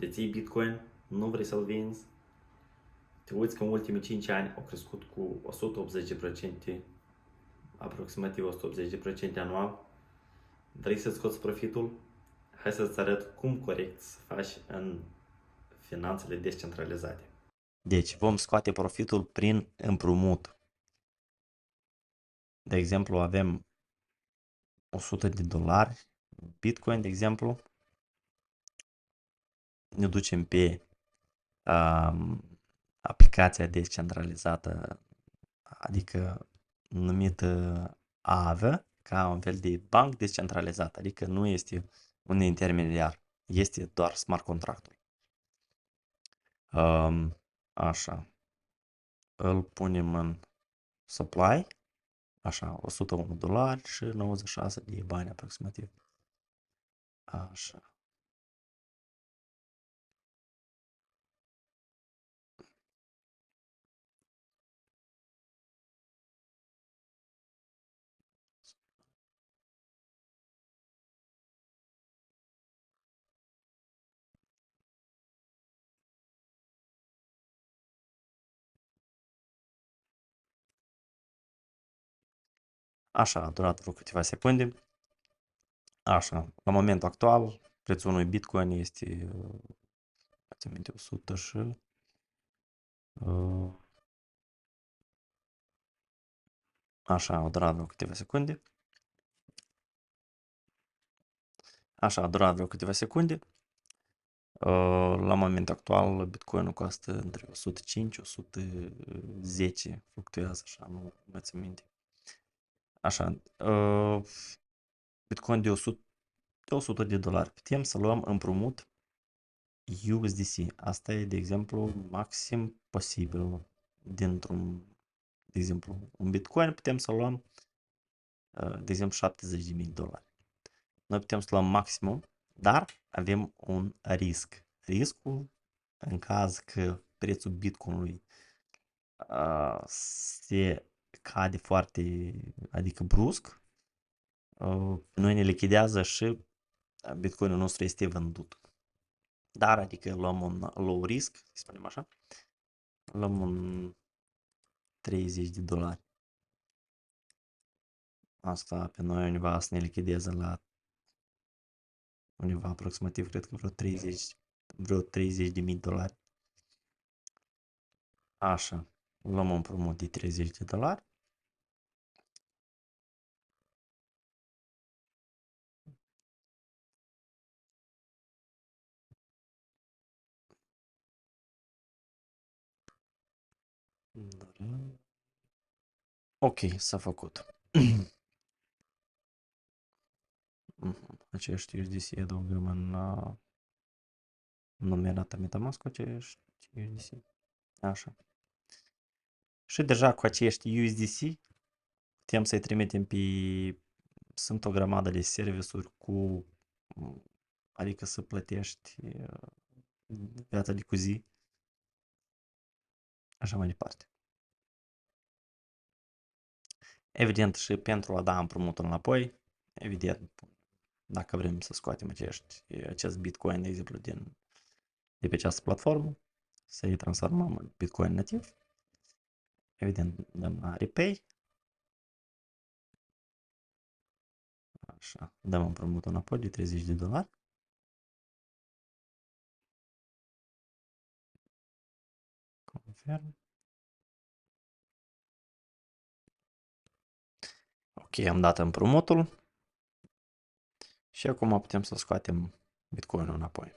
deții Bitcoin, nu vrei să-l vinzi, te uiți că în ultimii 5 ani au crescut cu 180%, aproximativ 180% anual, vrei să scoți profitul, hai să-ți arăt cum corect să faci în finanțele descentralizate. Deci vom scoate profitul prin împrumut. De exemplu, avem $100, Bitcoin, de exemplu, ne ducem pe aplicația descentralizată, adică numită Aave, ca un fel de banc descentralizat, adică nu este un intermediar, este doar smart contractul. Așa, îl punem în supply, așa, $101 și 96 de bani aproximativ. Așa. Așa, a durat vreo câteva secunde. Așa, la momentul actual, prețul unui Bitcoin este, țin minte, 100 și... Așa, a durat vreo câteva secunde. Așa, a durat vreo câteva secunde. La momentul actual, Bitcoinul costă între 105-110, fluctuează așa, nu mai țin minte. Așa, Bitcoin de $100, putem să luăm împrumut USDC. Asta e, de exemplu, maxim posibil dintr-un, de exemplu, un Bitcoin putem să luăm, de exemplu, $70.000. Noi putem să luăm maximum, dar avem un risc. Riscul, în caz că prețul Bitcoinului se cade foarte, adică brusc, noi ne lichidează și Bitcoinul nostru este vândut. Dar, adică luăm un low risk, să spunem așa, luăm un $30. Asta pe noi undeva să ne lichideze la undeva aproximativ, cred că vreo $30.000. Așa, luăm un împrumut de $30. Ok, s-a făcut. Acești USDC adăugăm în numerata MetaMask, acești USDC. Așa. Și deja cu acești USDC putem să-i trimitem pe... Sunt o grămadă de serviciuri cu... Adică să plătești viața de cu zi. Așa mai departe. Evident, și pentru a da împrumutul înapoi, evident, dacă vrem să scoatem acest Bitcoin, de exemplu, de pe această platformă, să-i transformăm în Bitcoin nativ, evident, dăm la Repay, așa, dăm împrumutul înapoi de $30. Confirm. Ok, am dat împrumutul și acum putem să scoatem Bitcoinul înapoi.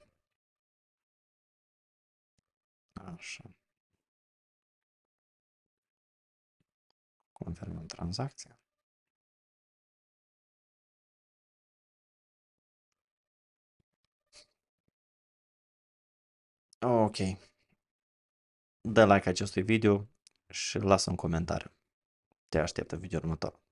Așa. Confirmăm tranzacția. Ok. Dă like acestui video și lasă un comentariu. Te aștept în video următor.